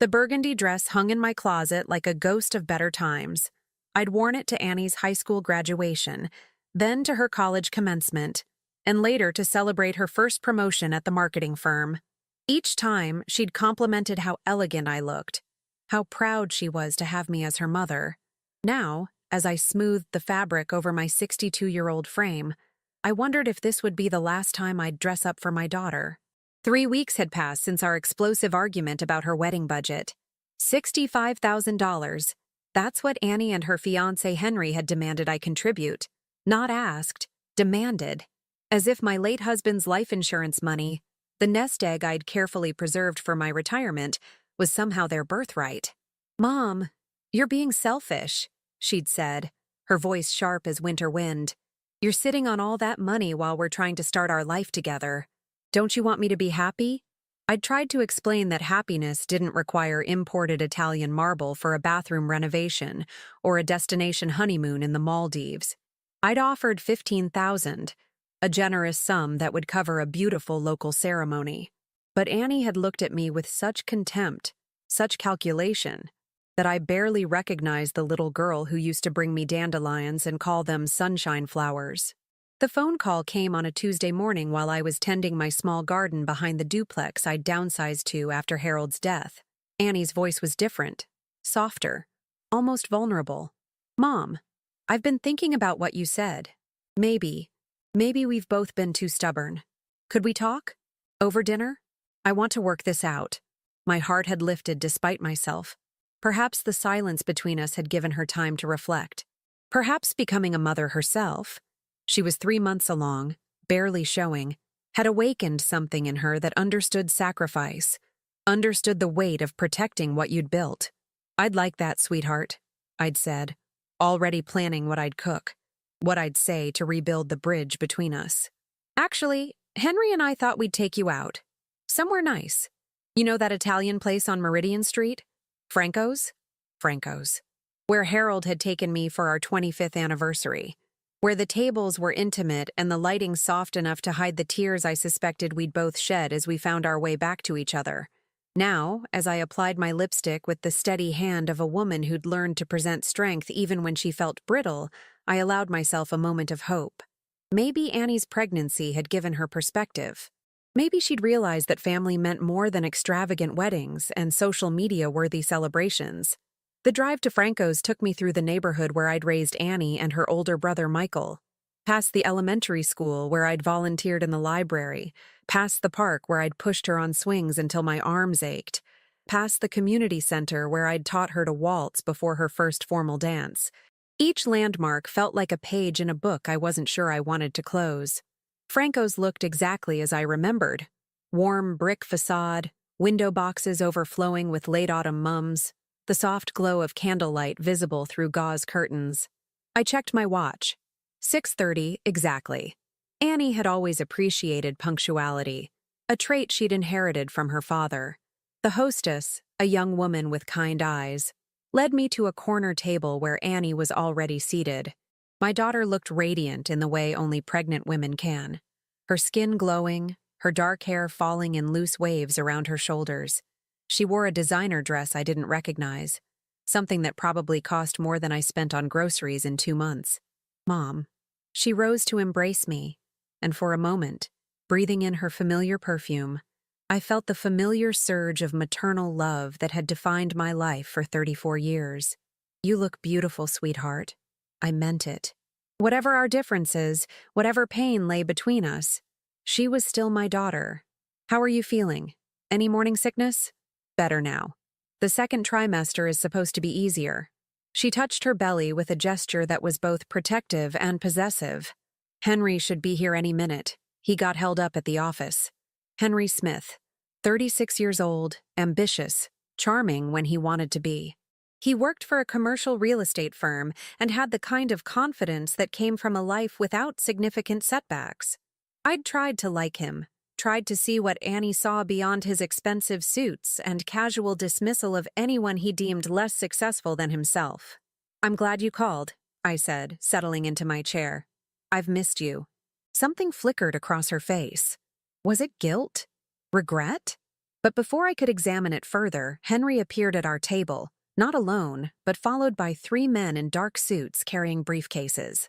The burgundy dress hung in my closet like a ghost of better times. I'd worn it to Annie's high school graduation, then to her college commencement, and later to celebrate her first promotion at the marketing firm. Each time, she'd complimented how elegant I looked, how proud she was to have me as her mother. Now, as I smoothed the fabric over my 62-year-old frame, I wondered if this would be the last time I'd dress up for my daughter. 3 weeks had passed since our explosive argument about her wedding budget. $65,000. That's what Annie and her fiancé Henry had demanded I contribute. Not asked, demanded. As if my late husband's life insurance money, the nest egg I'd carefully preserved for my retirement, was somehow their birthright. "Mom, you're being selfish," she'd said, her voice sharp as winter wind. "You're sitting on all that money while we're trying to start our life together. Don't you want me to be happy?" I'd tried to explain that happiness didn't require imported Italian marble for a bathroom renovation or a destination honeymoon in the Maldives. I'd offered $15,000, a generous sum that would cover a beautiful local ceremony. But Annie had looked at me with such contempt, such calculation, that I barely recognized the little girl who used to bring me dandelions and call them sunshine flowers. The phone call came on a Tuesday morning while I was tending my small garden behind the duplex I'd downsized to after Harold's death. Annie's voice was different, softer, almost vulnerable. "Mom, I've been thinking about what you said. Maybe we've both been too stubborn. Could we talk? Over dinner? I want to work this out." My heart had lifted despite myself. Perhaps the silence between us had given her time to reflect. Perhaps becoming a mother herself, she was 3 months along, barely showing, had awakened something in her that understood sacrifice, understood the weight of protecting what you'd built. "I'd like that, sweetheart," I'd said, already planning what I'd cook, what I'd say to rebuild the bridge between us. "Actually, Henry and I thought we'd take you out. Somewhere nice. You know that Italian place on Meridian Street? Franco's? Franco's. Where Harold had taken me for our 25th anniversary. Where the tables were intimate and the lighting soft enough to hide the tears I suspected we'd both shed as we found our way back to each other. Now, as I applied my lipstick with the steady hand of a woman who'd learned to present strength even when she felt brittle, I allowed myself a moment of hope. Maybe Annie's pregnancy had given her perspective. Maybe she'd realized that family meant more than extravagant weddings and social media-worthy celebrations. The drive to Franco's took me through the neighborhood where I'd raised Annie and her older brother Michael, past the elementary school where I'd volunteered in the library, past the park where I'd pushed her on swings until my arms ached, past the community center where I'd taught her to waltz before her first formal dance. Each landmark felt like a page in a book I wasn't sure I wanted to close. Franco's looked exactly as I remembered. Warm brick facade, window boxes overflowing with late autumn mums, the soft glow of candlelight visible through gauze curtains. I checked my watch. 6:30 exactly. Annie had always appreciated punctuality, a trait she'd inherited from her father. The hostess, a young woman with kind eyes, led me to a corner table where Annie was already seated. My daughter looked radiant in the way only pregnant women can. Her skin glowing, her dark hair falling in loose waves around her shoulders. She wore a designer dress I didn't recognize, something that probably cost more than I spent on groceries in 2 months. "Mom." She rose to embrace me, and for a moment, breathing in her familiar perfume, I felt the familiar surge of maternal love that had defined my life for 34 years. "You look beautiful, sweetheart." I meant it. Whatever our differences, whatever pain lay between us, she was still my daughter. "How are you feeling? Any morning sickness?" "Better now. The second trimester is supposed to be easier." She touched her belly with a gesture that was both protective and possessive. "Henry should be here any minute. He got held up at the office." Henry Smith, 36 years old, ambitious, charming when he wanted to be. He worked for a commercial real estate firm and had the kind of confidence that came from a life without significant setbacks. I'd tried to like him, tried to see what Annie saw beyond his expensive suits and casual dismissal of anyone he deemed less successful than himself. "I'm glad you called," I said, settling into my chair. "I've missed you." Something flickered across her face. Was it guilt? Regret? But before I could examine it further, Henry appeared at our table, not alone, but followed by 3 men in dark suits carrying briefcases.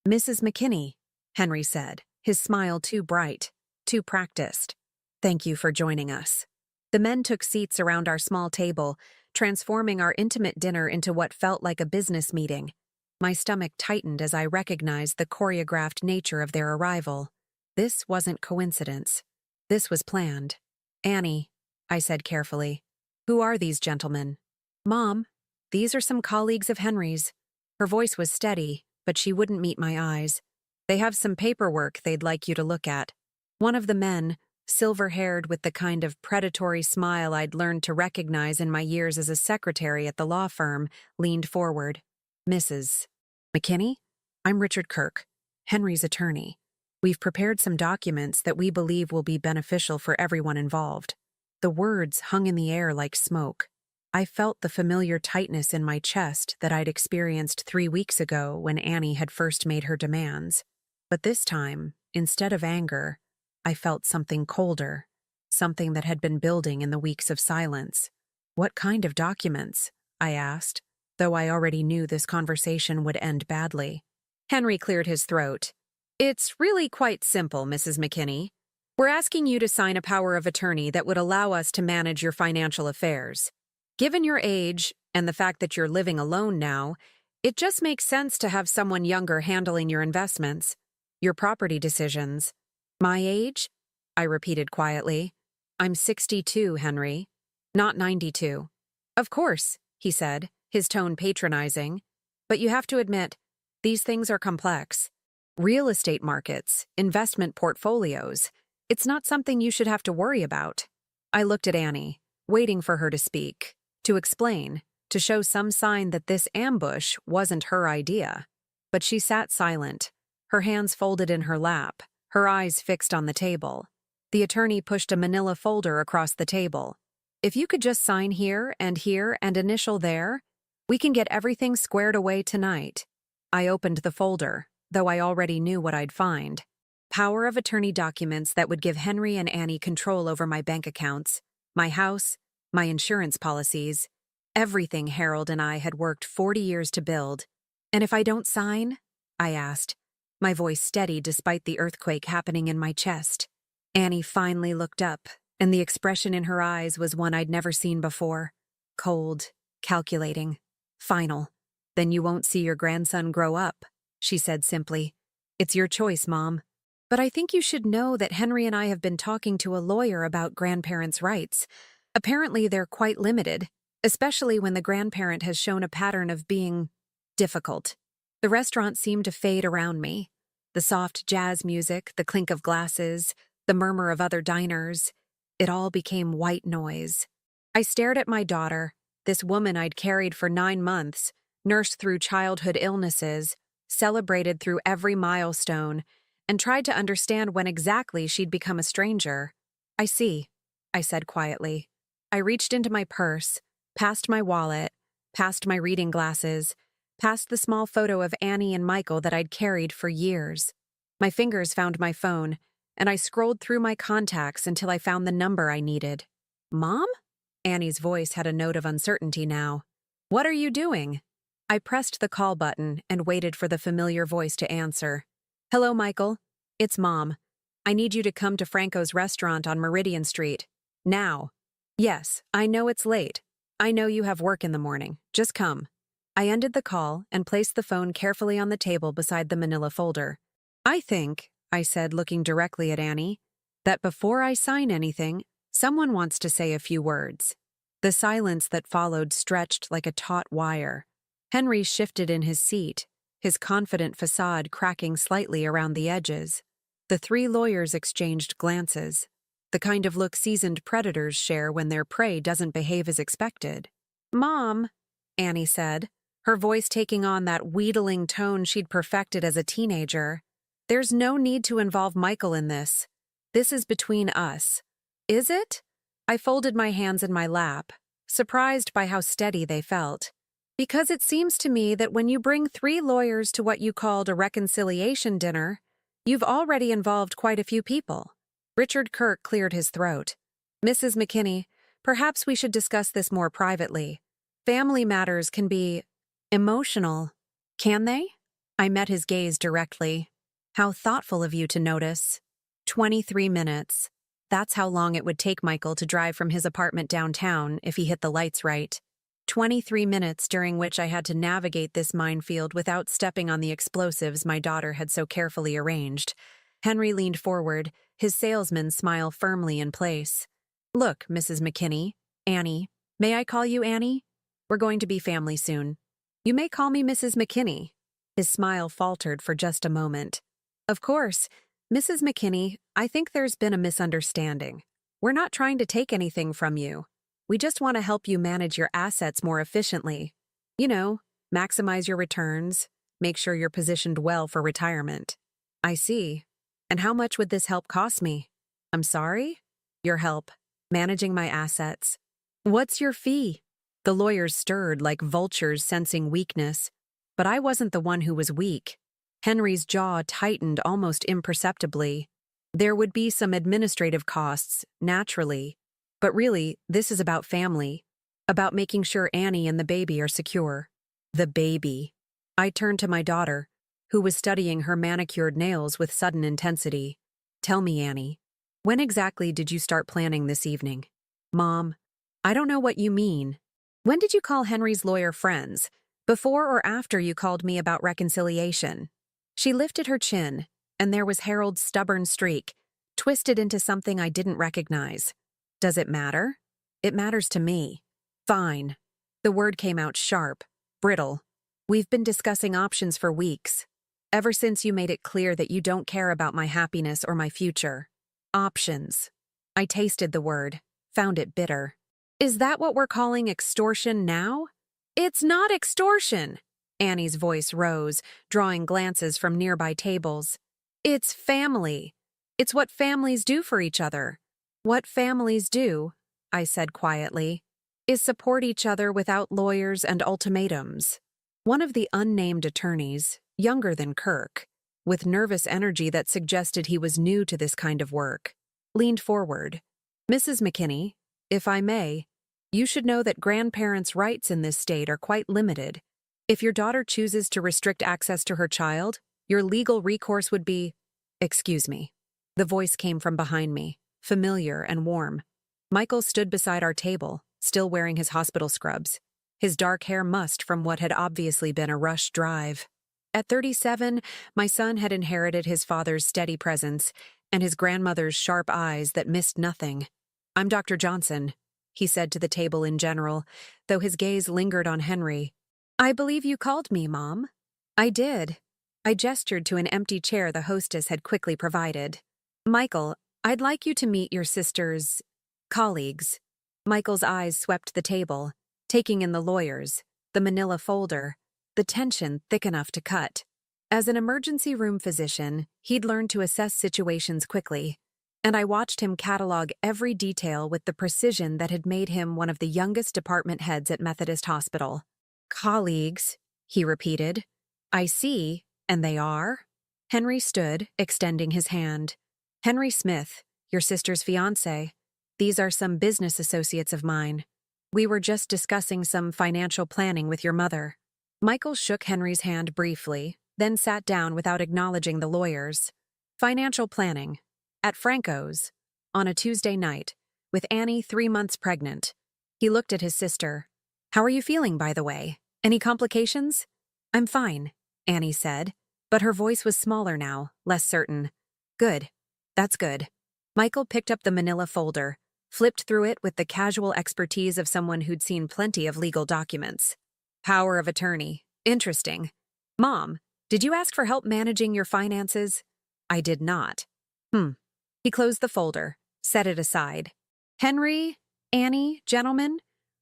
"Mrs. McKinney," Henry said, his smile too bright, too practiced. "Thank you for joining us." The men took seats around our small table, transforming our intimate dinner into what felt like a business meeting. My stomach tightened as I recognized the choreographed nature of their arrival. This wasn't coincidence. This was planned. "Annie," I said carefully, "who are these gentlemen?" "Mom, these are some colleagues of Henry's." Her voice was steady, but she wouldn't meet my eyes. "They have some paperwork they'd like you to look at." One of the men, silver-haired with the kind of predatory smile I'd learned to recognize in my years as a secretary at the law firm, leaned forward. "Mrs. McKinney? I'm Richard Kirk, Henry's attorney. We've prepared some documents that we believe will be beneficial for everyone involved." The words hung in the air like smoke. I felt the familiar tightness in my chest that I'd experienced 3 weeks ago when Annie had first made her demands. But this time, instead of anger, I felt something colder, something that had been building in the weeks of silence. "What kind of documents?" I asked, though I already knew this conversation would end badly. Henry cleared his throat. "It's really quite simple, Mrs. McKinney. We're asking you to sign a power of attorney that would allow us to manage your financial affairs. Given your age and the fact that you're living alone now, it just makes sense to have someone younger handling your investments, your property decisions." "My age?" I repeated quietly. "I'm 62, Henry. Not 92. "Of course," he said, his tone patronizing. "But you have to admit, these things are complex. Real estate markets, investment portfolios. It's not something you should have to worry about." I looked at Annie, waiting for her to speak, to explain, to show some sign that this ambush wasn't her idea. But she sat silent, her hands folded in her lap, her eyes fixed on the table. The attorney pushed a manila folder across the table. "If you could just sign here and initial there, we can get everything squared away tonight." I opened the folder, though I already knew what I'd find. Power of attorney documents that would give Henry and Annie control over my bank accounts, my house, my insurance policies, everything Harold and I had worked 40 years to build. "And if I don't sign?" I asked, my voice steady despite the earthquake happening in my chest. Annie finally looked up, and the expression in her eyes was one I'd never seen before. Cold, calculating, final. "Then you won't see your grandson grow up," she said simply. "It's your choice, Mom. But I think you should know that Henry and I have been talking to a lawyer about grandparents' rights. Apparently they're quite limited, especially when the grandparent has shown a pattern of being difficult." The restaurant seemed to fade around me. The soft jazz music, the clink of glasses, the murmur of other diners. It all became white noise. I stared at my daughter, this woman I'd carried for 9 months, nursed through childhood illnesses, celebrated through every milestone, and tried to understand when exactly she'd become a stranger. "I see," I said quietly. I reached into my purse, past my wallet, past my reading glasses, past the small photo of Annie and Michael that I'd carried for years. My fingers found my phone, and I scrolled through my contacts until I found the number I needed. "Mom?" Annie's voice had a note of uncertainty now. "What are you doing?" I pressed the call button and waited for the familiar voice to answer. "Hello, Michael. It's Mom. I need you to come to Franco's restaurant on Meridian Street. Now." "Yes, I know it's late. I know you have work in the morning. Just come." I ended the call and placed the phone carefully on the table beside the manila folder. "I think," I said, looking directly at Annie, "that before I sign anything, someone wants to say a few words." The silence that followed stretched like a taut wire. Henry shifted in his seat, his confident facade cracking slightly around the edges. The 3 lawyers exchanged glances, the kind of look seasoned predators share when their prey doesn't behave as expected. "Mom," Annie said, her voice taking on that wheedling tone she'd perfected as a teenager, "there's no need to involve Michael in this. This is between us." "Is it?" I folded my hands in my lap, surprised by how steady they felt. "Because it seems to me that when you bring 3 lawyers to what you called a reconciliation dinner, you've already involved quite a few people." Richard Kirk cleared his throat. Mrs. McKinney, perhaps we should discuss this more privately. Family matters can be emotional. Can they? I met his gaze directly. How thoughtful of you to notice. 23 minutes. That's how long it would take Michael to drive from his apartment downtown if he hit the lights right. 23 minutes during which I had to navigate this minefield without stepping on the explosives my daughter had so carefully arranged. Henry leaned forward, his salesman smile firmly in place. Look, Mrs. McKinney, Annie, may I call you Annie? We're going to be family soon. You may call me Mrs. McKinney. His smile faltered for just a moment. Of course, Mrs. McKinney, I think there's been a misunderstanding. We're not trying to take anything from you. We just want to help you manage your assets more efficiently. You know, maximize your returns, make sure you're positioned well for retirement. I see. And how much would this help cost me? I'm sorry? Your help. Managing my assets. What's your fee? The lawyers stirred like vultures sensing weakness. But I wasn't the one who was weak. Henry's jaw tightened almost imperceptibly. There would be some administrative costs, naturally. But really, this is about family. About making sure Annie and the baby are secure. The baby. I turned to my daughter, who was studying her manicured nails with sudden intensity. Tell me, Annie. When exactly did you start planning this evening? Mom, I don't know what you mean. When did you call Henry's lawyer friends? Before or after you called me about reconciliation? She lifted her chin, and there was Harold's stubborn streak, twisted into something I didn't recognize. Does it matter? It matters to me. Fine. The word came out sharp, brittle. We've been discussing options for weeks. Ever since you made it clear that you don't care about my happiness or my future. Options. I tasted the word, found it bitter. Is that what we're calling extortion now? It's not extortion! Annie's voice rose, drawing glances from nearby tables. It's family. It's what families do for each other. What families do, I said quietly, is support each other without lawyers and ultimatums. One of the unnamed attorneys, younger than Kirk, with nervous energy that suggested he was new to this kind of work, leaned forward. Mrs. McKinney, if I may, you should know that grandparents' rights in this state are quite limited. If your daughter chooses to restrict access to her child, your legal recourse would be— Excuse me. The voice came from behind me, familiar and warm. Michael stood beside our table, still wearing his hospital scrubs, his dark hair mussed from what had obviously been a rushed drive. At 37, my son had inherited his father's steady presence and his grandmother's sharp eyes that missed nothing. I'm Dr. Johnson, he said to the table in general, though his gaze lingered on Henry. I believe you called me, Mom. I did. I gestured to an empty chair the hostess had quickly provided. Michael, I'd like you to meet your sister's colleagues. Michael's eyes swept the table, taking in the lawyers, the manila folder, the tension thick enough to cut. As an emergency room physician, he'd learned to assess situations quickly, and I watched him catalog every detail with the precision that had made him one of the youngest department heads at Methodist Hospital. Colleagues, he repeated. I see, and they are? Henry stood, extending his hand. Henry Smith, your sister's fiancé. These are some business associates of mine. We were just discussing some financial planning with your mother. Michael shook Henry's hand briefly, then sat down without acknowledging the lawyers. Financial planning. At Franco's. On a Tuesday night. With Annie 3 months pregnant. He looked at his sister. How are you feeling, by the way? Any complications? I'm fine, Annie said, but her voice was smaller now, less certain. Good. That's good. Michael picked up the manila folder, flipped through it with the casual expertise of someone who'd seen plenty of legal documents. Power of attorney. Interesting. Mom, did you ask for help managing your finances? I did not. He closed the folder, set it aside. Henry, Annie, gentlemen,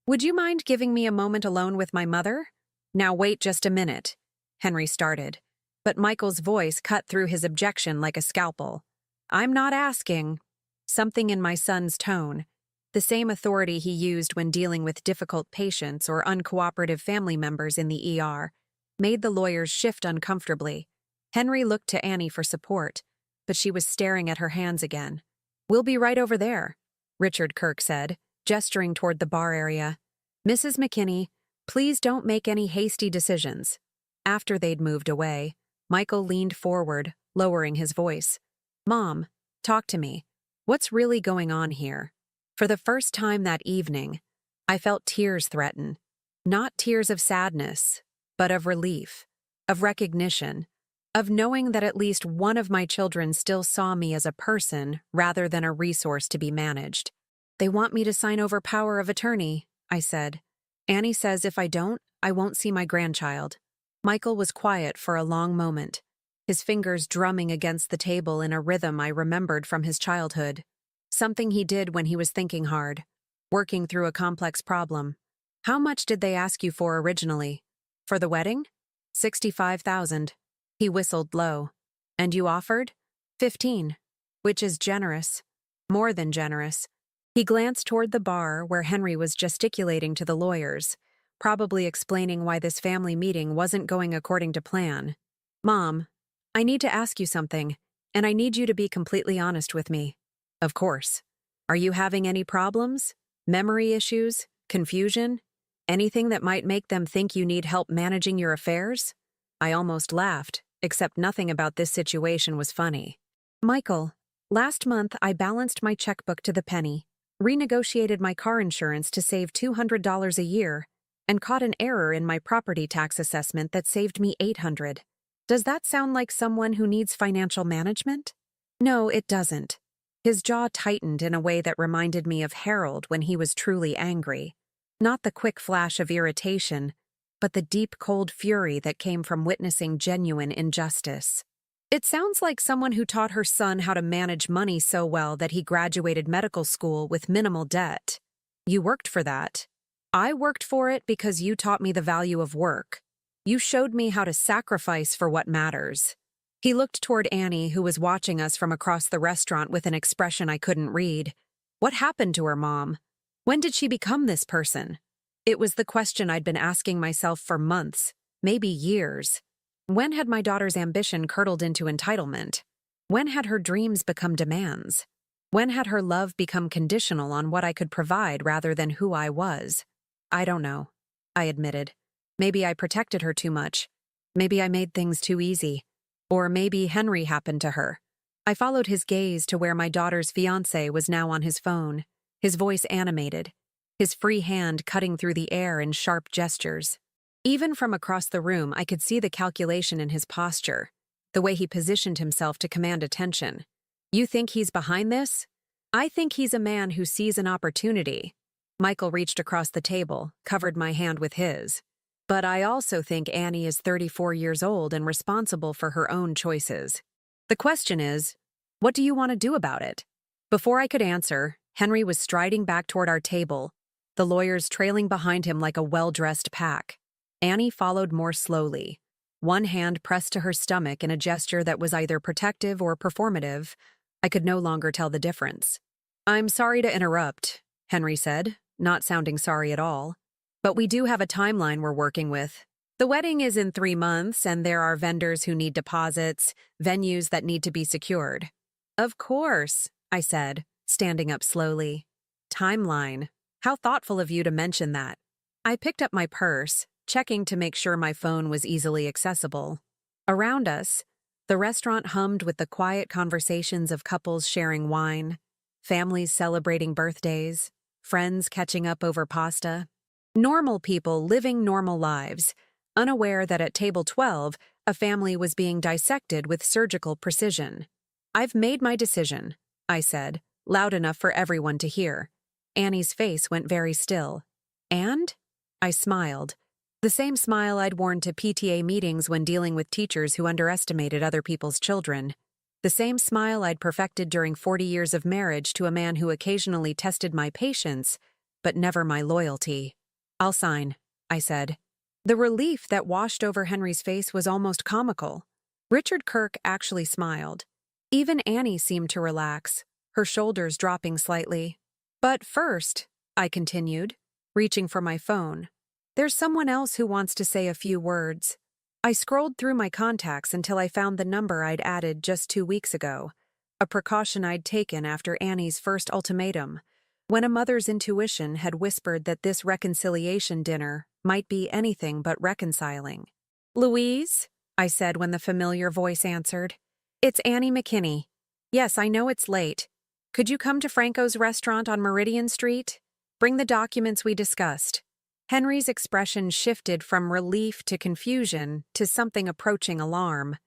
would you mind giving me a moment alone with my mother? Now wait just a minute. Henry started, but Michael's voice cut through his objection like a scalpel. I'm not asking. Something in my son's tone, the same authority he used when dealing with difficult patients or uncooperative family members in the ER, made the lawyers shift uncomfortably. Henry looked to Annie for support, but she was staring at her hands again. We'll be right over there. Richard Kirk said, gesturing toward the bar area. "Mrs. McKinney, please don't make any hasty decisions." After they'd moved away, Michael leaned forward, lowering his voice. "Mom, talk to me. What's really going on here?" For the first time that evening, I felt tears threaten. Not tears of sadness, but of relief, of recognition, of knowing that at least one of my children still saw me as a person rather than a resource to be managed. "They want me to sign over power of attorney," I said. "Annie says if I don't, I won't see my grandchild." Michael was quiet for a long moment, his fingers drumming against the table in a rhythm I remembered from his childhood. Something he did when he was thinking hard, working through a complex problem. "How much did they ask you for originally?" "For the wedding?" $65,000. He whistled low. "And you offered?" 15, which is generous. More than generous. He glanced toward the bar where Henry was gesticulating to the lawyers, probably explaining why this family meeting wasn't going according to plan. "Mom, I need to ask you something, and I need you to be completely honest with me." "Of course. Are you having any problems? Memory issues? Confusion? Anything that might make them think you need help managing your affairs?" I almost laughed, except nothing about this situation was funny. "Michael, last month I balanced my checkbook to the penny, renegotiated my car insurance to save $200 a year, and caught an error in my property tax assessment that saved me $800. Does that sound like someone who needs financial management?" "No, it doesn't." His jaw tightened in a way that reminded me of Harold when he was truly angry. Not the quick flash of irritation, but the deep, cold fury that came from witnessing genuine injustice. "It sounds like someone who taught her son how to manage money so well that he graduated medical school with minimal debt. You worked for that. I worked for it because you taught me the value of work. You showed me how to sacrifice for what matters." He looked toward Annie, who was watching us from across the restaurant with an expression I couldn't read. "What happened to her, Mom? When did she become this person?" It was the question I'd been asking myself for months, maybe years. When had my daughter's ambition curdled into entitlement? When had her dreams become demands? When had her love become conditional on what I could provide rather than who I was? "I don't know," I admitted. "Maybe I protected her too much. Maybe I made things too easy. Or maybe Henry happened to her." I followed his gaze to where my daughter's fiancé was now on his phone, his voice animated, his free hand cutting through the air in sharp gestures. Even from across the room, I could see the calculation in his posture, the way he positioned himself to command attention. "You think he's behind this?" "I think he's a man who sees an opportunity." Michael reached across the table, covered my hand with his. "But I also think Annie is 34 years old and responsible for her own choices. The question is, what do you want to do about it?" Before I could answer, Henry was striding back toward our table, the lawyers trailing behind him like a well-dressed pack. Annie followed more slowly, one hand pressed to her stomach in a gesture that was either protective or performative. I could no longer tell the difference. "I'm sorry to interrupt," Henry said, not sounding sorry at all. "But we do have a timeline we're working with. The wedding is in 3 months, and there are vendors who need deposits, venues that need to be secured." "Of course," I said, standing up slowly. "Timeline. How thoughtful of you to mention that." I picked up my purse, checking to make sure my phone was easily accessible. Around us, the restaurant hummed with the quiet conversations of couples sharing wine, families celebrating birthdays, friends catching up over pasta. Normal people living normal lives, unaware that at table 12, a family was being dissected with surgical precision. "I've made my decision," I said, loud enough for everyone to hear. Annie's face went very still. "And?" I smiled. The same smile I'd worn to PTA meetings when dealing with teachers who underestimated other people's children. The same smile I'd perfected during 40 years of marriage to a man who occasionally tested my patience, but never my loyalty. "I'll sign," I said. The relief that washed over Henry's face was almost comical. Richard Kirk actually smiled. Even Annie seemed to relax, her shoulders dropping slightly. "But first," I continued, reaching for my phone, "there's someone else who wants to say a few words." I scrolled through my contacts until I found the number I'd added just 2 weeks ago, a precaution I'd taken after Annie's first ultimatum. when a mother's intuition had whispered that this reconciliation dinner might be anything but reconciling. "Louise?" I said when the familiar voice answered. "It's Annie McKinney. Yes, I know it's late. Could you come to Franco's restaurant on Meridian Street? Bring the documents we discussed." Henry's expression shifted from relief to confusion to something approaching alarm.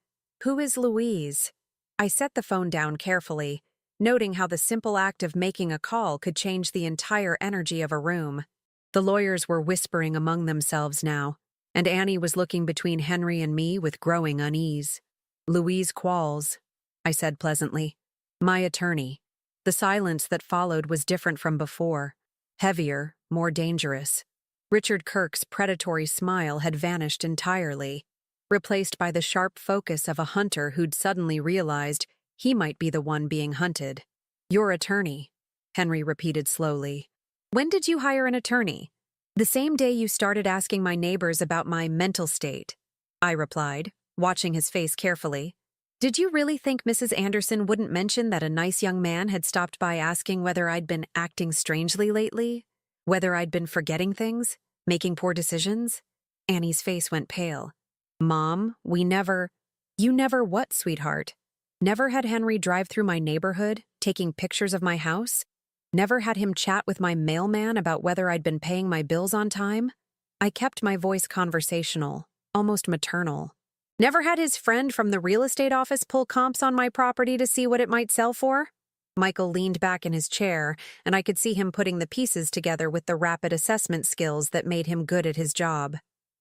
"Who is Louise?" I set the phone down carefully, noting how the simple act of making a call could change the entire energy of a room. The lawyers were whispering among themselves now, and Annie was looking between Henry and me with growing unease. "Louise Qualls," I said pleasantly. "My attorney." The silence that followed was different from before, heavier, more dangerous. Richard Kirk's predatory smile had vanished entirely, replaced by the sharp focus of a hunter who'd suddenly realized he might be the one being hunted. "Your attorney," Henry repeated slowly. "When did you hire an attorney?" "The same day you started asking my neighbors about my mental state," I replied, watching his face carefully. "Did you really think Mrs. Anderson wouldn't mention that a nice young man had stopped by asking whether I'd been acting strangely lately? Whether I'd been forgetting things? Making poor decisions?" Annie's face went pale. "Mom, we never—" "You never what, sweetheart? Never had Henry drive through my neighborhood, taking pictures of my house? Never had him chat with my mailman about whether I'd been paying my bills on time?" I kept my voice conversational, almost maternal. "Never had his friend from the real estate office pull comps on my property to see what it might sell for?" Michael leaned back in his chair, and I could see him putting the pieces together with the rapid assessment skills that made him good at his job.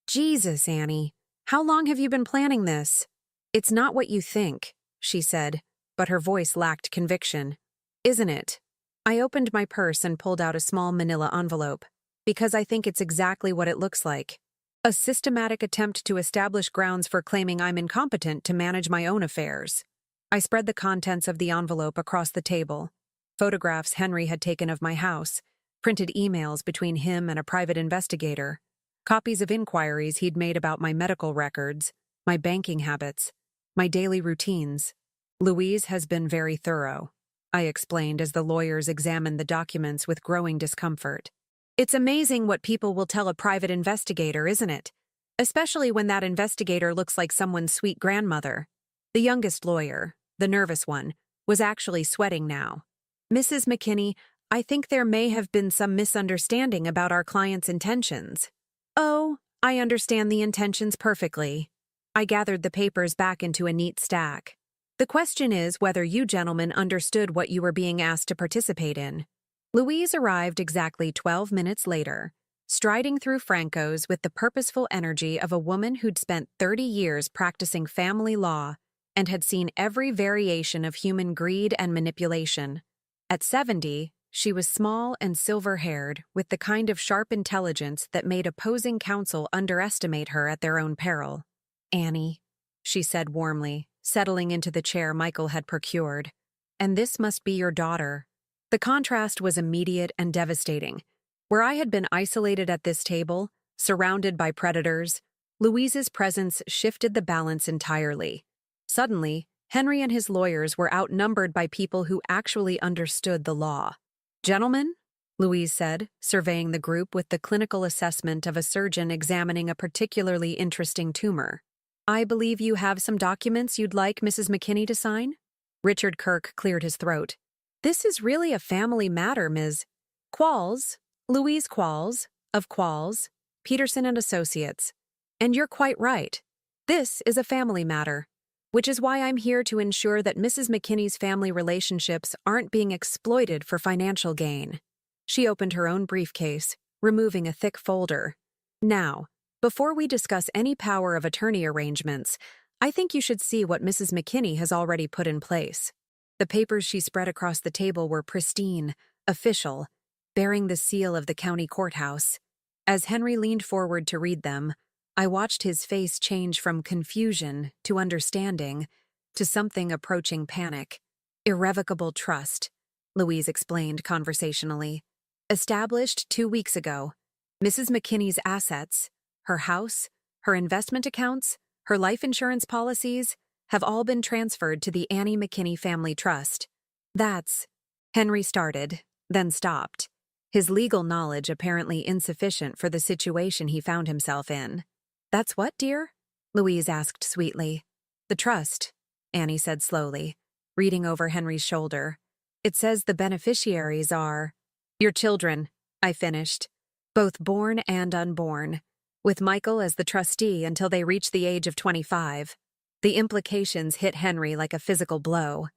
"Jesus, Annie, how long have you been planning this?" "It's not what you think," she said, but her voice lacked conviction. "Isn't it?" I opened my purse and pulled out a small manila envelope, because I think it's exactly what it looks like. A systematic attempt to establish grounds for claiming I'm incompetent to manage my own affairs. I spread the contents of the envelope across the table. Photographs Henry had taken of my house, printed emails between him and a private investigator, copies of inquiries he'd made about my medical records, my banking habits, my daily routines. "Louise has been very thorough," I explained as the lawyers examined the documents with growing discomfort. "It's amazing what people will tell a private investigator, isn't it? Especially when that investigator looks like someone's sweet grandmother." The youngest lawyer, the nervous one, was actually sweating now. "Mrs. McKinney, I think there may have been some misunderstanding about our client's intentions." "Oh, I understand the intentions perfectly." I gathered the papers back into a neat stack. "The question is whether you gentlemen understood what you were being asked to participate in." Louise arrived exactly 12 minutes later, striding through Franco's with the purposeful energy of a woman who'd spent 30 years practicing family law and had seen every variation of human greed and manipulation. At 70, she was small and silver-haired, with the kind of sharp intelligence that made opposing counsel underestimate her at their own peril. "Annie," she said warmly, settling into the chair Michael had procured. "And this must be your daughter." The contrast was immediate and devastating. Where I had been isolated at this table, surrounded by predators, Louise's presence shifted the balance entirely. Suddenly, Henry and his lawyers were outnumbered by people who actually understood the law. "Gentlemen," Louise said, surveying the group with the clinical assessment of a surgeon examining a particularly interesting tumor, "I believe you have some documents you'd like Mrs. McKinney to sign?" Richard Kirk cleared his throat. "This is really a family matter, Ms. Qualls, Louise Qualls, of Qualls, Peterson and Associates. And you're quite right. This is a family matter, which is why I'm here to ensure that Mrs. McKinney's family relationships aren't being exploited for financial gain." She opened her own briefcase, removing a thick folder. "Now, before we discuss any power of attorney arrangements, I think you should see what Mrs. McKinney has already put in place." The papers she spread across the table were pristine, official, bearing the seal of the county courthouse. As Henry leaned forward to read them, I watched his face change from confusion to understanding to something approaching panic. "Irrevocable trust," Louise explained conversationally. "Established 2 weeks ago. Mrs. McKinney's assets, her house, her investment accounts, her life insurance policies, have all been transferred to the Annie McKinney Family Trust." "That's—" Henry started, then stopped. his legal knowledge apparently insufficient for the situation he found himself in. "That's what, dear?" Louise asked sweetly. "The trust," Annie said slowly, reading over Henry's shoulder. "It says the beneficiaries are your children," I finished, "both born and unborn, with Michael as the trustee until they reach the age of 25. The implications hit Henry like a physical blow.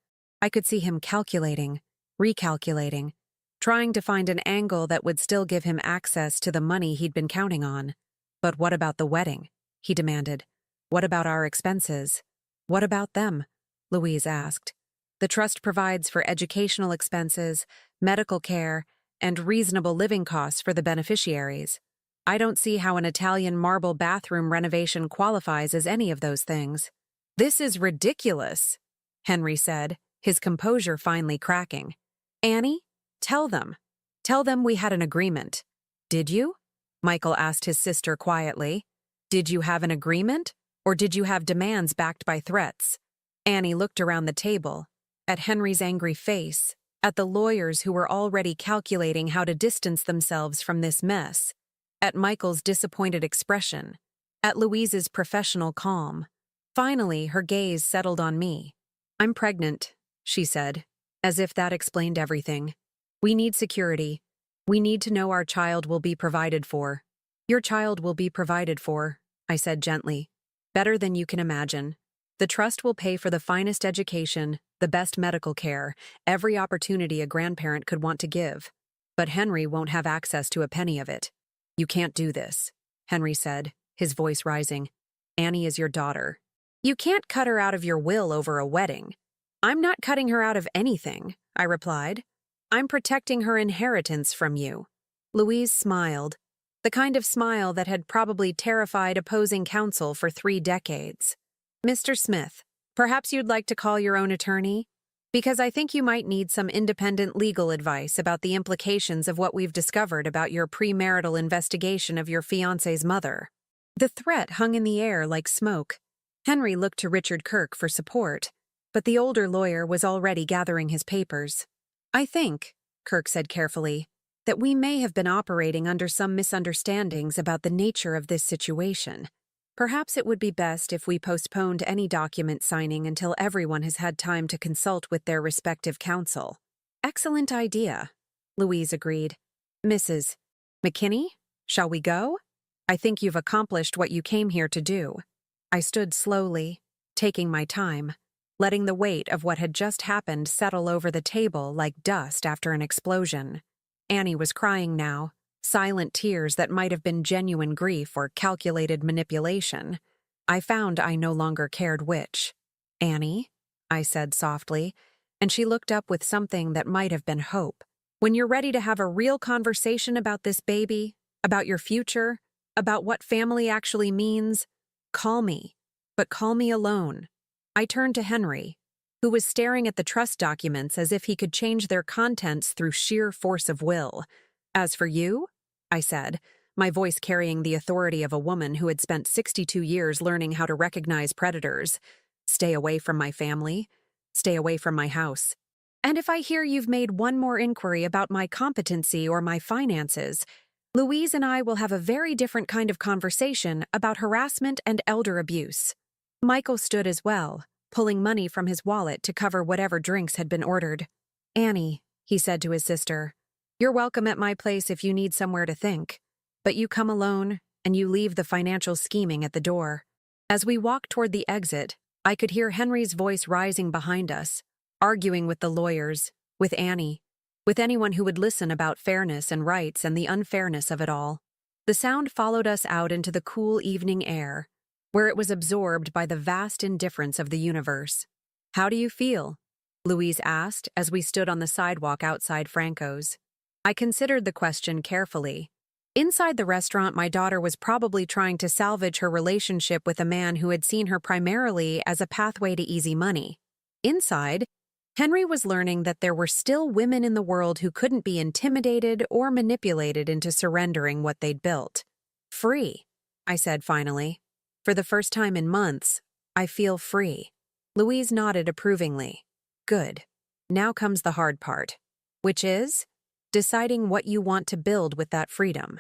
I could see him calculating, recalculating, trying to find an angle that would still give him access to the money he'd been counting on. "But what about the wedding?" he demanded. "What about our expenses?" "What about them?" Louise asked. "The trust provides for educational expenses, medical care, and reasonable living costs for the beneficiaries. I don't see how an Italian marble bathroom renovation qualifies as any of those things." "This is ridiculous," Henry said, his composure finally cracking. "Annie, tell them. Tell them we had an agreement." "Did you?" Michael asked his sister quietly. "Did you have an agreement, or did you have demands backed by threats?" Annie looked around the table, at Henry's angry face, at the lawyers who were already calculating how to distance themselves from this mess, at Michael's disappointed expression, at Louise's professional calm. Finally, her gaze settled on me. "I'm pregnant," she said, as if that explained everything. "We need security. We need to know our child will be provided for." "Your child will be provided for," I said gently. "Better than you can imagine. The trust will pay for the finest education, the best medical care, every opportunity a grandparent could want to give. But Henry won't have access to a penny of it." "You can't do this," Henry said, his voice rising. "Annie is your daughter. You can't cut her out of your will over a wedding." "I'm not cutting her out of anything," I replied. "I'm protecting her inheritance from you." Louise smiled, the kind of smile that had probably terrified opposing counsel for 3 decades. "Mr. Smith, perhaps you'd like to call your own attorney? Because I think you might need some independent legal advice about the implications of what we've discovered about your premarital investigation of your fiancé's mother." The threat hung in the air like smoke. Henry looked to Richard Kirk for support, but the older lawyer was already gathering his papers. "I think," Kirk said carefully, "that we may have been operating under some misunderstandings about the nature of this situation. Perhaps it would be best if we postponed any document signing until everyone has had time to consult with their respective counsel." "Excellent idea," Louise agreed. "Mrs. McKinney, shall we go? I think you've accomplished what you came here to do." I stood slowly, taking my time, letting the weight of what had just happened settle over the table like dust after an explosion. Annie was crying now, silent tears that might have been genuine grief or calculated manipulation. I found I no longer cared which. "Annie," I said softly, and she looked up with something that might have been hope. "When you're ready to have a real conversation about this baby, about your future, about what family actually means, call me, but call me alone." I turned to Henry, who was staring at the trust documents as if he could change their contents through sheer force of will. "As for you," I said, my voice carrying the authority of a woman who had spent 62 years learning how to recognize predators, "stay away from my family, stay away from my house. And if I hear you've made one more inquiry about my competency or my finances, Louise and I will have a very different kind of conversation about harassment and elder abuse." Michael stood as well, pulling money from his wallet to cover whatever drinks had been ordered. "Annie," he said to his sister, "you're welcome at my place if you need somewhere to think. But you come alone, and you leave the financial scheming at the door." As we walked toward the exit, I could hear Henry's voice rising behind us, arguing with the lawyers, with Annie, with anyone who would listen about fairness and rights and the unfairness of it all. The sound followed us out into the cool evening air, where it was absorbed by the vast indifference of the universe. "How do you feel?" Louise asked as we stood on the sidewalk outside Franco's. I considered the question carefully. Inside the restaurant, my daughter was probably trying to salvage her relationship with a man who had seen her primarily as a pathway to easy money. Inside, Henry was learning that there were still women in the world who couldn't be intimidated or manipulated into surrendering what they'd built. "Free," I said finally. "For the first time in months, I feel free." Louise nodded approvingly. "Good. Now comes the hard part." "Which is?" deciding what you want to build with that freedom.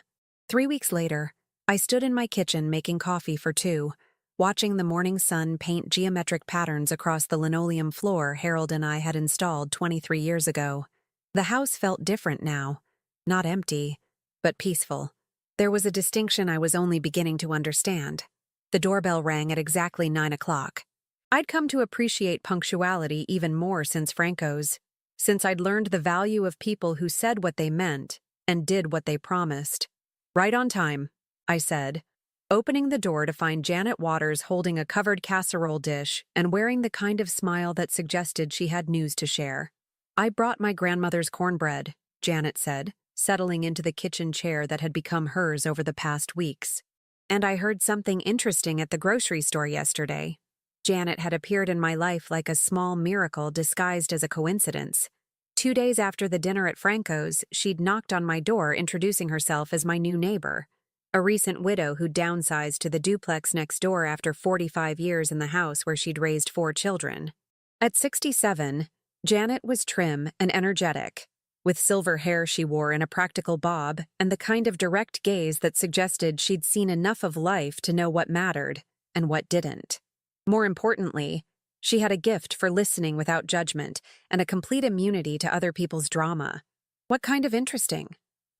3 weeks later, I stood in my kitchen making coffee for two, watching the morning sun paint geometric patterns across the linoleum floor Harold and I had installed 23 years ago. The house felt different now, not empty, but peaceful. There was a distinction I was only beginning to understand. The doorbell rang at exactly 9 o'clock. I'd come to appreciate punctuality even more since Franco's, since I'd learned the value of people who said what they meant and did what they promised. "Right on time," I said, opening the door to find Janet Waters holding a covered casserole dish and wearing the kind of smile that suggested she had news to share. "I brought my grandmother's cornbread," Janet said, settling into the kitchen chair that had become hers over the past weeks. "And I heard something interesting at the grocery store yesterday." Janet had appeared in my life like a small miracle disguised as a coincidence. 2 days after the dinner at Franco's, she'd knocked on my door introducing herself as my new neighbor, a recent widow who downsized to the duplex next door after 45 years in the house where she'd raised 4 children. At 67, Janet was trim and energetic, with silver hair she wore in a practical bob and the kind of direct gaze that suggested she'd seen enough of life to know what mattered and what didn't. More importantly, she had a gift for listening without judgment and a complete immunity to other people's drama. "What kind of interesting?"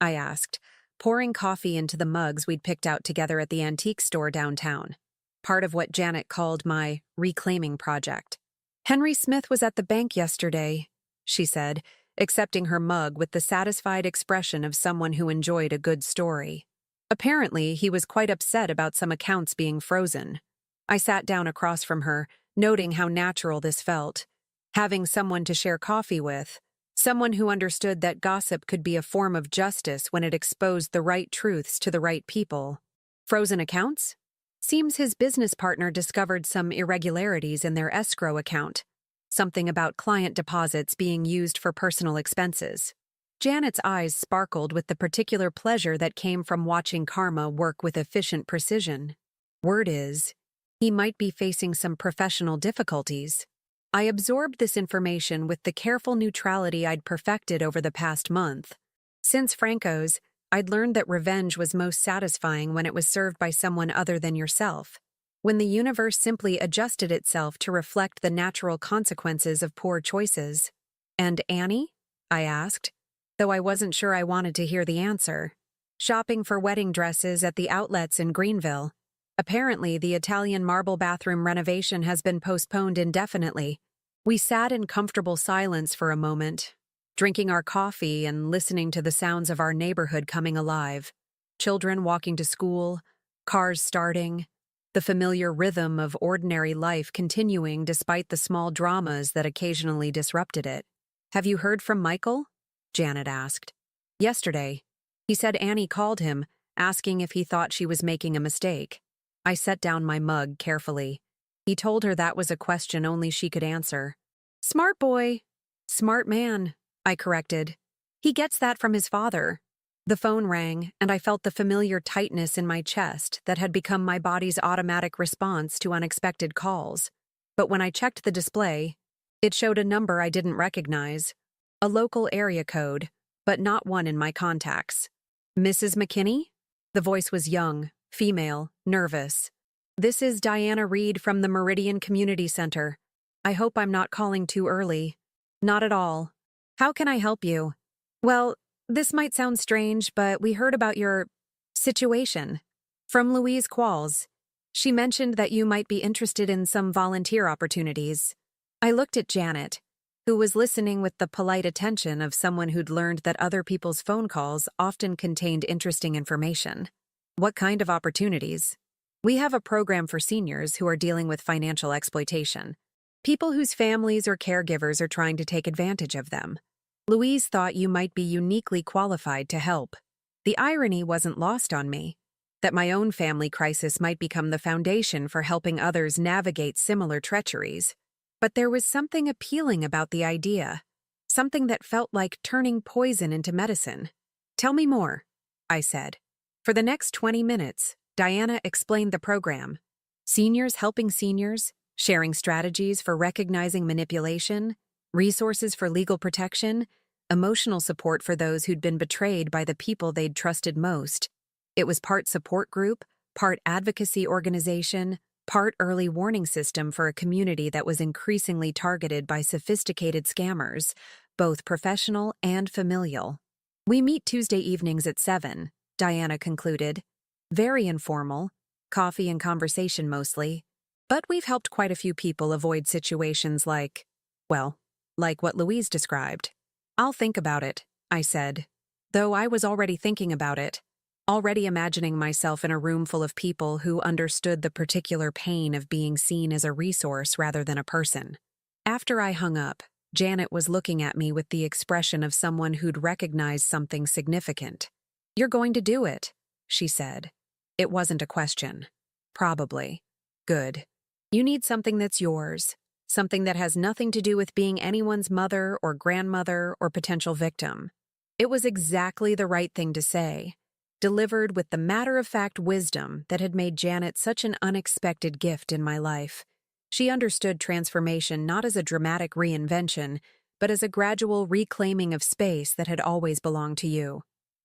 I asked, pouring coffee into the mugs we'd picked out together at the antique store downtown, part of what Janet called my reclaiming project. "Henry Smith was at the bank yesterday," she said, accepting her mug with the satisfied expression of someone who enjoyed a good story. "Apparently, he was quite upset about some accounts being frozen." I sat down across from her, noting how natural this felt. Having someone to share coffee with, someone who understood that gossip could be a form of justice when it exposed the right truths to the right people. "Frozen accounts?" "Seems his business partner discovered some irregularities in their escrow account. Something about client deposits being used for personal expenses." Janet's eyes sparkled with the particular pleasure that came from watching karma work with efficient precision. "Word is, he might be facing some professional difficulties." I absorbed this information with the careful neutrality I'd perfected over the past month. Since Franco's, I'd learned that revenge was most satisfying when it was served by someone other than yourself, when the universe simply adjusted itself to reflect the natural consequences of poor choices. "And Annie?" I asked, though I wasn't sure I wanted to hear the answer. "Shopping for wedding dresses at the outlets in Greenville. Apparently, the Italian marble bathroom renovation has been postponed indefinitely." We sat in comfortable silence for a moment, drinking our coffee and listening to the sounds of our neighborhood coming alive. Children walking to school, cars starting, the familiar rhythm of ordinary life continuing despite the small dramas that occasionally disrupted it. "Have you heard from Michael?" Janet asked. "Yesterday. He said Annie called him, asking if he thought she was making a mistake." I set down my mug carefully. He told her that was a question only she could answer. "Smart boy." "Smart man," I corrected. "He gets that from his father." The phone rang, and I felt the familiar tightness in my chest that had become my body's automatic response to unexpected calls. But when I checked the display, it showed a number I didn't recognize. A local area code, but not one in my contacts. "Mrs. McKinney?" The voice was young, female, nervous. "This is Diana Reed from the Meridian Community Center. I hope I'm not calling too early." "Not at all. How can I help you?" "Well, this might sound strange, but we heard about your situation from Louise Qualls. She mentioned that you might be interested in some volunteer opportunities." I looked at Janet, who was listening with the polite attention of someone who'd learned that other people's phone calls often contained interesting information. "What kind of opportunities?" "We have a program for seniors who are dealing with financial exploitation. People whose families or caregivers are trying to take advantage of them. Louise thought you might be uniquely qualified to help." The irony wasn't lost on me, that my own family crisis might become the foundation for helping others navigate similar treacheries. But there was something appealing about the idea, something that felt like turning poison into medicine. "Tell me more," I said. For the next 20 minutes, Diana explained the program. Seniors helping seniors, sharing strategies for recognizing manipulation, resources for legal protection, emotional support for those who'd been betrayed by the people they'd trusted most. It was part support group, part advocacy organization, part early warning system for a community that was increasingly targeted by sophisticated scammers, both professional and familial. "We meet Tuesday evenings at 7, Diana concluded. "Very informal, coffee and conversation mostly. But we've helped quite a few people avoid situations like what Louise described." "I'll think about it," I said. Though I was already thinking about it, already imagining myself in a room full of people who understood the particular pain of being seen as a resource rather than a person. After I hung up, Janet was looking at me with the expression of someone who'd recognized something significant. "You're going to do it," she said. It wasn't a question. "Probably." "Good. You need something that's yours, something that has nothing to do with being anyone's mother or grandmother or potential victim." It was exactly the right thing to say, delivered with the matter-of-fact wisdom that had made Janet such an unexpected gift in my life. She understood transformation not as a dramatic reinvention, but as a gradual reclaiming of space that had always belonged to you.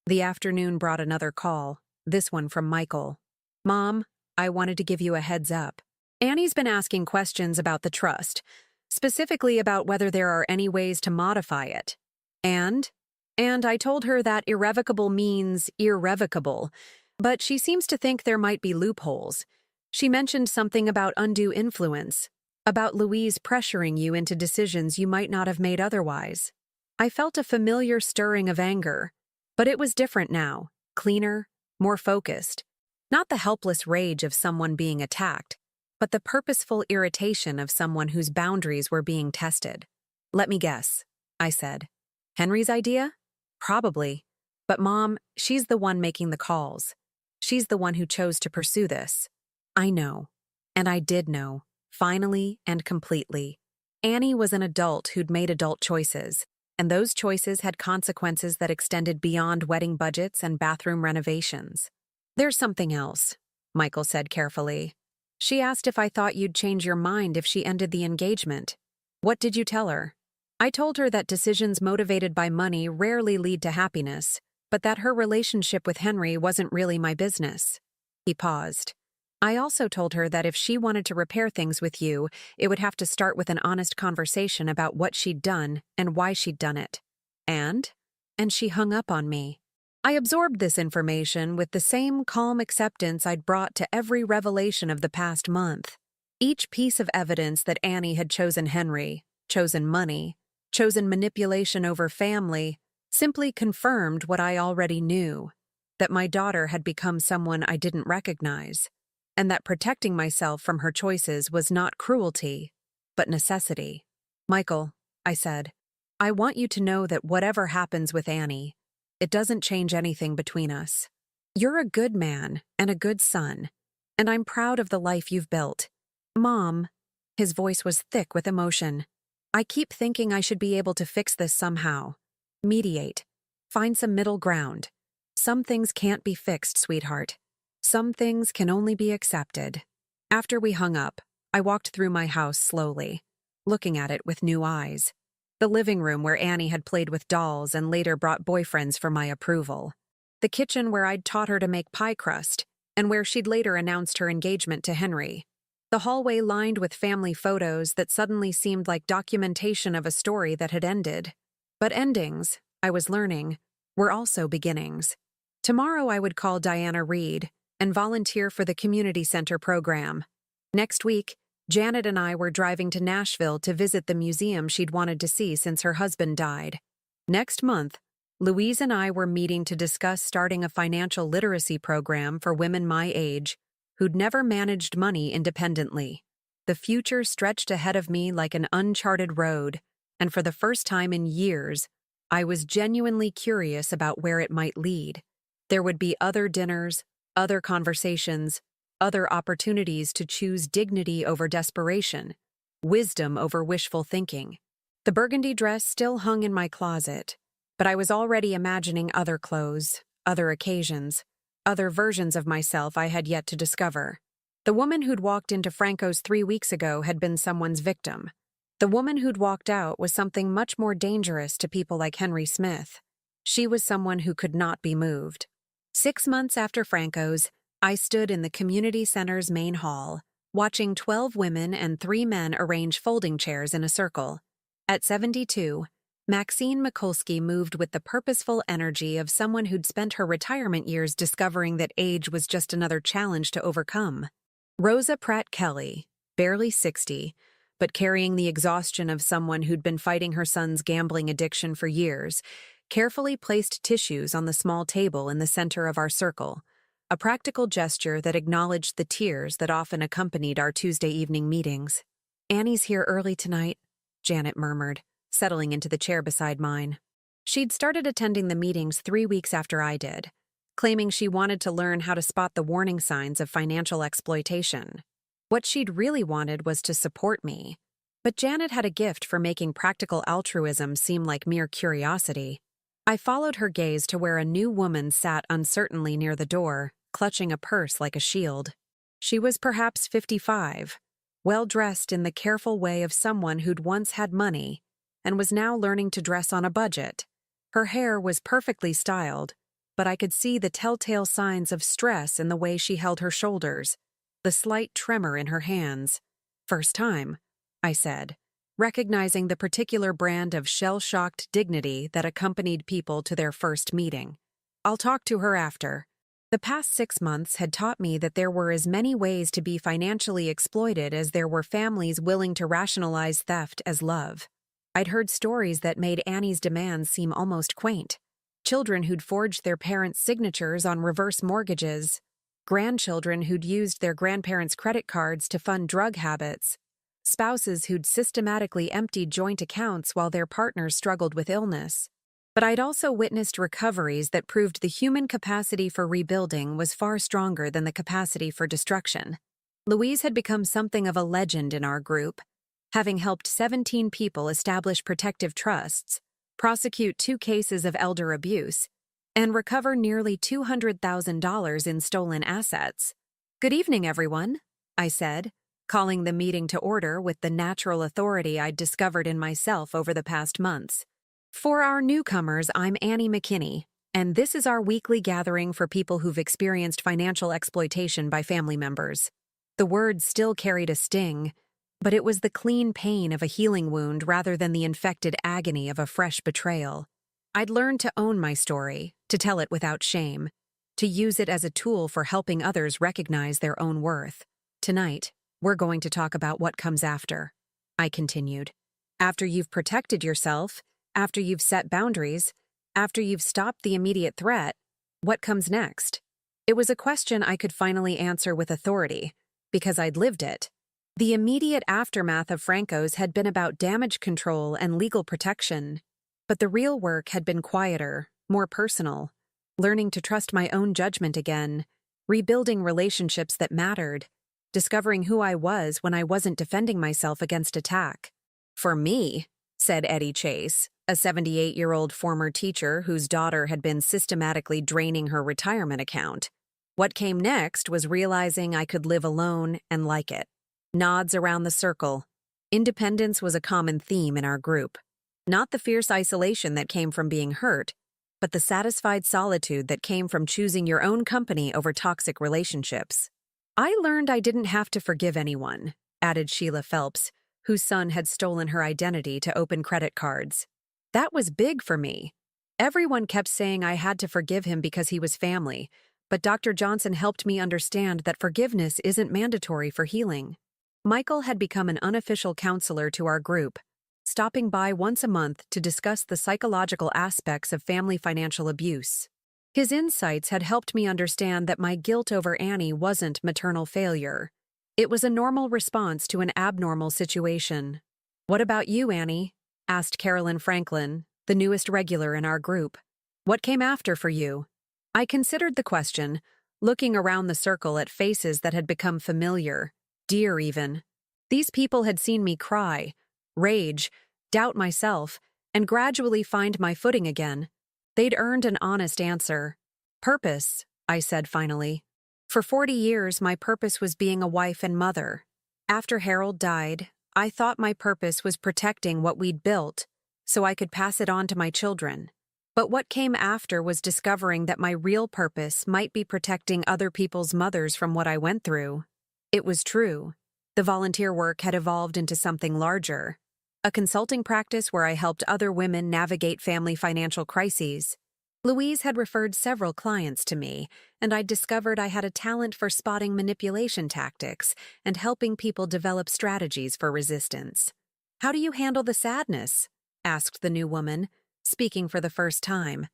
The afternoon brought another call, this one from Michael. "Mom, I wanted to give you a heads up. Annie's been asking questions about the trust, specifically about whether there are any ways to modify it. And I told her that irrevocable means irrevocable, but she seems to think there might be loopholes. She mentioned something about undue influence, about Louise pressuring you into decisions you might not have made otherwise." I felt a familiar stirring of anger, but it was different now, cleaner, more focused. Not the helpless rage of someone being attacked, but the purposeful irritation of someone whose boundaries were being tested. "Let me guess," I said. "Henry's idea?" "Probably. But Mom, she's the one making the calls. She's the one who chose to pursue this." I know. And I did know, finally and completely. Annie was an adult who'd made adult choices, and those choices had consequences that extended beyond wedding budgets and bathroom renovations. "There's something else," Michael said carefully. "She asked if I thought you'd change your mind if she ended the engagement. What did you tell her?" I told her that decisions motivated by money rarely lead to happiness, but that her relationship with Henry wasn't really my business. He paused. "I also told her that if she wanted to repair things with you, it would have to start with an honest conversation about what she'd done and why she'd done it." And she hung up on me. I absorbed this information with the same calm acceptance I'd brought to every revelation of the past month. Each piece of evidence that Annie had chosen Henry, chosen money, chosen manipulation over family, simply confirmed what I already knew, that my daughter had become someone I didn't recognize, and that protecting myself from her choices was not cruelty, but necessity. "Michael," I said, "I want you to know that whatever happens with Annie, it doesn't change anything between us. You're a good man and a good son, and I'm proud of the life you've built. Mom," his voice was thick with emotion, "I keep thinking I should be able to fix this somehow. Mediate. Find some middle ground. Some things can't be fixed, sweetheart. Some things can only be accepted." After we hung up, I walked through my house slowly, looking at it with new eyes. The living room where Annie had played with dolls and later brought boyfriends for my approval. The kitchen where I'd taught her to make pie crust, and where she'd later announced her engagement to Henry. The hallway lined with family photos that suddenly seemed like documentation of a story that had ended. But endings, I was learning, were also beginnings. Tomorrow I would call Diana Reed and volunteer for the community center program. Next week, Janet and I were driving to Nashville to visit the museum she'd wanted to see since her husband died. Next month, Louise and I were meeting to discuss starting a financial literacy program for women my age who'd never managed money independently. The future stretched ahead of me like an uncharted road, and for the first time in years, I was genuinely curious about where it might lead. There would be other dinners, other conversations, other opportunities to choose dignity over desperation, wisdom over wishful thinking. The burgundy dress still hung in my closet, but I was already imagining other clothes, other occasions, other versions of myself I had yet to discover. The woman who'd walked into Franco's 3 weeks ago had been someone's victim. The woman who'd walked out was something much more dangerous to people like Henry Smith. She was someone who could not be moved. 6 months after Franco's, I stood in the community center's main hall, watching 12 women and 3 men arrange folding chairs in a circle. At 72, Maxine Mikulski moved with the purposeful energy of someone who'd spent her retirement years discovering that age was just another challenge to overcome. Rosa Pratt Kelly, barely 60, but carrying the exhaustion of someone who'd been fighting her son's gambling addiction for years, carefully placed tissues on the small table in the center of our circle, a practical gesture that acknowledged the tears that often accompanied our Tuesday evening meetings. "Annie's here early tonight," Janet murmured, settling into the chair beside mine. She'd started attending the meetings 3 weeks after I did, claiming she wanted to learn how to spot the warning signs of financial exploitation. What she'd really wanted was to support me. But Janet had a gift for making practical altruism seem like mere curiosity. I followed her gaze to where a new woman sat uncertainly near the door, clutching a purse like a shield. She was perhaps 55, well-dressed in the careful way of someone who'd once had money and was now learning to dress on a budget. Her hair was perfectly styled, but I could see the telltale signs of stress in the way she held her shoulders, the slight tremor in her hands. "First time," I said, recognizing the particular brand of shell-shocked dignity that accompanied people to their first meeting. "I'll talk to her after." The past 6 months had taught me that there were as many ways to be financially exploited as there were families willing to rationalize theft as love. I'd heard stories that made Annie's demands seem almost quaint. Children who'd forged their parents' signatures on reverse mortgages, grandchildren who'd used their grandparents' credit cards to fund drug habits, spouses who'd systematically emptied joint accounts while their partners struggled with illness. But I'd also witnessed recoveries that proved the human capacity for rebuilding was far stronger than the capacity for destruction. Louise had become something of a legend in our group, having helped 17 people establish protective trusts, prosecute 2 cases of elder abuse, and recover nearly $200,000 in stolen assets. "Good evening, everyone," I said, calling the meeting to order with the natural authority I'd discovered in myself over the past months. "For our newcomers, I'm Annie McKinney, and this is our weekly gathering for people who've experienced financial exploitation by family members." The words still carried a sting, but it was the clean pain of a healing wound rather than the infected agony of a fresh betrayal. I'd learned to own my story, to tell it without shame, to use it as a tool for helping others recognize their own worth. "Tonight, we're going to talk about what comes after," I continued. "After you've protected yourself, after you've set boundaries, after you've stopped the immediate threat, what comes next?" It was a question I could finally answer with authority, because I'd lived it. The immediate aftermath of Franco's had been about damage control and legal protection, but the real work had been quieter, more personal, learning to trust my own judgment again, rebuilding relationships that mattered, discovering who I was when I wasn't defending myself against attack. "For me," said Eddie Chase, a 78-year-old former teacher whose daughter had been systematically draining her retirement account, "what came next was realizing I could live alone and like it." Nods around the circle. Independence was a common theme in our group. Not the fierce isolation that came from being hurt, but the satisfied solitude that came from choosing your own company over toxic relationships. "I learned I didn't have to forgive anyone," added Sheila Phelps, whose son had stolen her identity to open credit cards. "That was big for me. Everyone kept saying I had to forgive him because he was family, but Dr. Johnson helped me understand that forgiveness isn't mandatory for healing." Michael had become an unofficial counselor to our group, stopping by once a month to discuss the psychological aspects of family financial abuse. His insights had helped me understand that my guilt over Annie wasn't maternal failure. It was a normal response to an abnormal situation. "What about you, Annie?" asked Carolyn Franklin, the newest regular in our group. "What came after for you?" I considered the question, looking around the circle at faces that had become familiar, dear even. These people had seen me cry, rage, doubt myself, and gradually find my footing again. They'd earned an honest answer. "Purpose," I said finally. "For 40 years, my purpose was being a wife and mother. After Harold died, I thought my purpose was protecting what we'd built, so I could pass it on to my children. But what came after was discovering that my real purpose might be protecting other people's mothers from what I went through. It was true. The volunteer work had evolved into something larger. A consulting practice where I helped other women navigate family financial crises. Louise had referred several clients to me, and I'd discovered I had a talent for spotting manipulation tactics and helping people develop strategies for resistance. "How do you handle the sadness?" asked the new woman, speaking for the first time.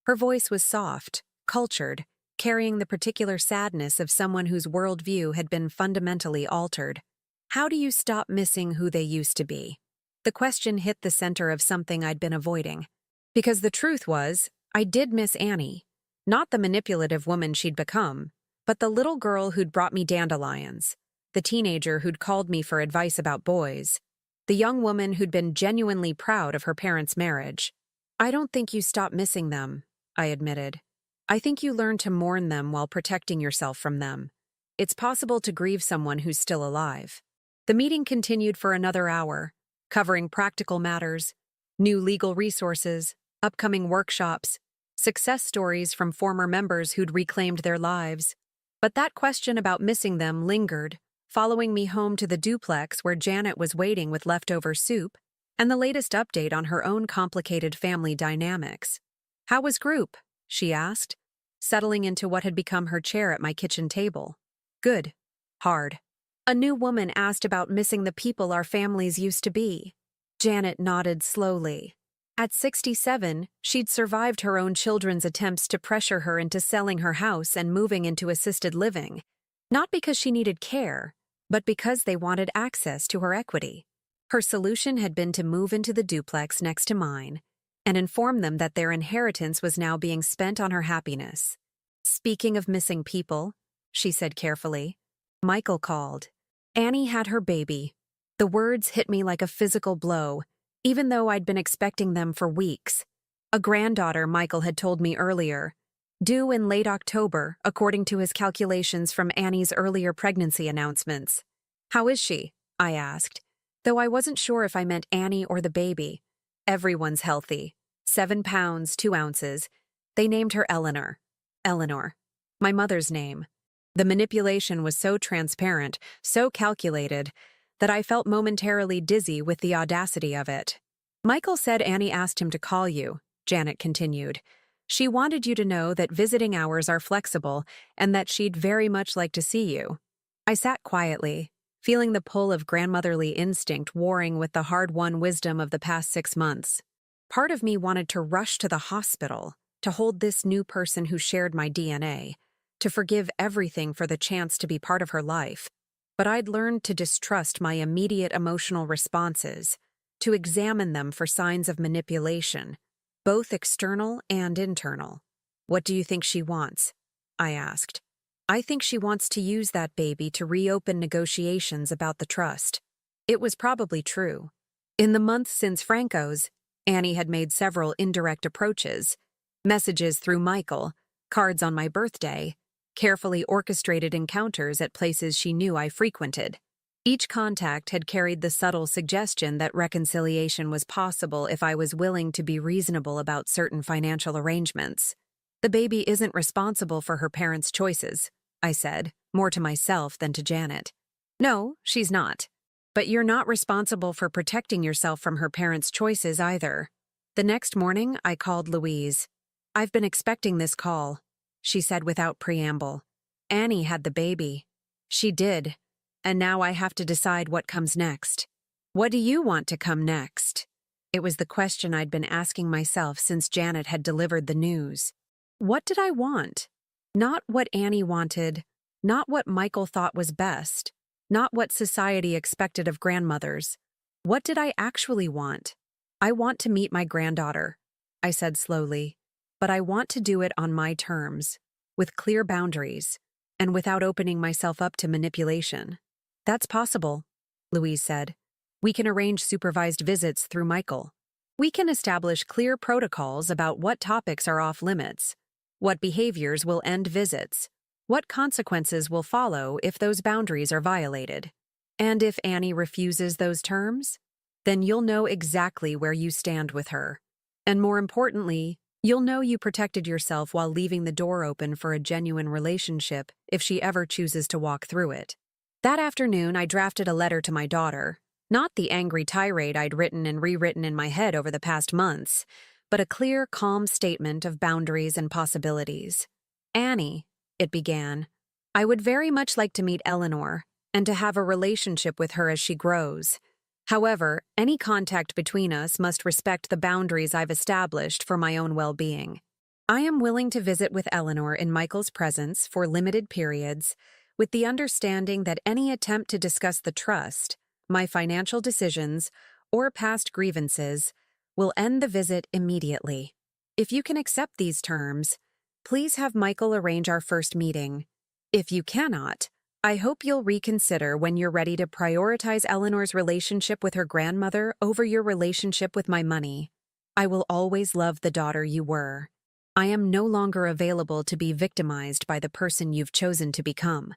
Her voice was soft, cultured, carrying the particular sadness of someone whose worldview had been fundamentally altered. "How do you stop missing who they used to be?" The question hit the center of something I'd been avoiding. Because the truth was, I did miss Annie. Not the manipulative woman she'd become, but the little girl who'd brought me dandelions, the teenager who'd called me for advice about boys, the young woman who'd been genuinely proud of her parents' marriage. "I don't think you stop missing them," I admitted. "I think you learn to mourn them while protecting yourself from them. It's possible to grieve someone who's still alive." The meeting continued for another hour, covering practical matters, new legal resources, upcoming workshops, success stories from former members who'd reclaimed their lives. But that question about missing them lingered, following me home to the duplex where Janet was waiting with leftover soup and the latest update on her own complicated family dynamics. "How was group?" she asked, settling into what had become her chair at my kitchen table. "Good. Hard." A new woman asked about missing the people our families used to be. Janet nodded slowly. At 67, she'd survived her own children's attempts to pressure her into selling her house and moving into assisted living, not because she needed care, but because they wanted access to her equity. Her solution had been to move into the duplex next to mine and inform them that their inheritance was now being spent on her happiness. "Speaking of missing people," she said carefully, "Michael called. Annie had her baby." The words hit me like a physical blow, even though I'd been expecting them for weeks. A granddaughter, Michael had told me earlier, due in late October, according to his calculations from Annie's earlier pregnancy announcements. "How is she?" I asked, though I wasn't sure if I meant Annie or the baby. "Everyone's healthy. 7 pounds, 2 ounces. They named her Eleanor." Eleanor. My mother's name. The manipulation was so transparent, so calculated, that I felt momentarily dizzy with the audacity of it. "Michael said Annie asked him to call you," Janet continued. "She wanted you to know that visiting hours are flexible and that she'd very much like to see you." I sat quietly, feeling the pull of grandmotherly instinct warring with the hard-won wisdom of the past 6 months. Part of me wanted to rush to the hospital, to hold this new person who shared my DNA, to forgive everything for the chance to be part of her life. But I'd learned to distrust my immediate emotional responses, to examine them for signs of manipulation, both external and internal. "What do you think she wants?" I asked. "I think she wants to use that baby to reopen negotiations about the trust." It was probably true. In the months since Franco's, Annie had made several indirect approaches, messages through Michael, cards on my birthday, carefully orchestrated encounters at places she knew I frequented. Each contact had carried the subtle suggestion that reconciliation was possible if I was willing to be reasonable about certain financial arrangements. "The baby isn't responsible for her parents' choices," I said, more to myself than to Janet. "No, she's not. But you're not responsible for protecting yourself from her parents' choices either." The next morning, I called Louise. "I've been expecting this call," she said without preamble. "Annie had the baby." "She did. And now I have to decide what comes next." "What do you want to come next?" It was the question I'd been asking myself since Janet had delivered the news. What did I want? Not what Annie wanted, not what Michael thought was best, not what society expected of grandmothers. What did I actually want? "I want to meet my granddaughter," I said slowly, "but I want to do it on my terms, with clear boundaries, and without opening myself up to manipulation." "That's possible," Louise said. "We can arrange supervised visits through Michael. We can establish clear protocols about what topics are off limits, what behaviors will end visits, what consequences will follow if those boundaries are violated. And if Annie refuses those terms, then you'll know exactly where you stand with her. And more importantly, you'll know you protected yourself while leaving the door open for a genuine relationship if she ever chooses to walk through it. That afternoon, I drafted a letter to my daughter, not the angry tirade I'd written and rewritten in my head over the past months, but a clear, calm statement of boundaries and possibilities. Annie, it began, I would very much like to meet Eleanor and to have a relationship with her as she grows. However, any contact between us must respect the boundaries I've established for my own well-being. I am willing to visit with Eleanor in Michael's presence for limited periods, with the understanding that any attempt to discuss the trust, my financial decisions, or past grievances will end the visit immediately. If you can accept these terms, please have Michael arrange our first meeting. If you cannot, I hope you'll reconsider when you're ready to prioritize Eleanor's relationship with her grandmother over your relationship with my money. I will always love the daughter you were. I am no longer available to be victimized by the person you've chosen to become.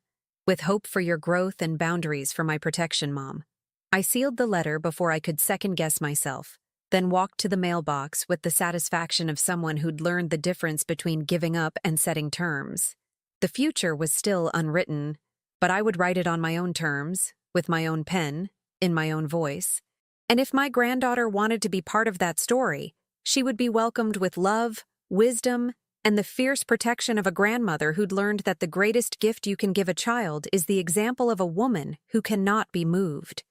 With hope for your growth and boundaries for my protection, Mom. I sealed the letter before I could second-guess myself, then walked to the mailbox with the satisfaction of someone who'd learned the difference between giving up and setting terms. The future was still unwritten, but I would write it on my own terms, with my own pen, in my own voice. And if my granddaughter wanted to be part of that story, she would be welcomed with love, wisdom, and the fierce protection of a grandmother who'd learned that the greatest gift you can give a child is the example of a woman who cannot be moved.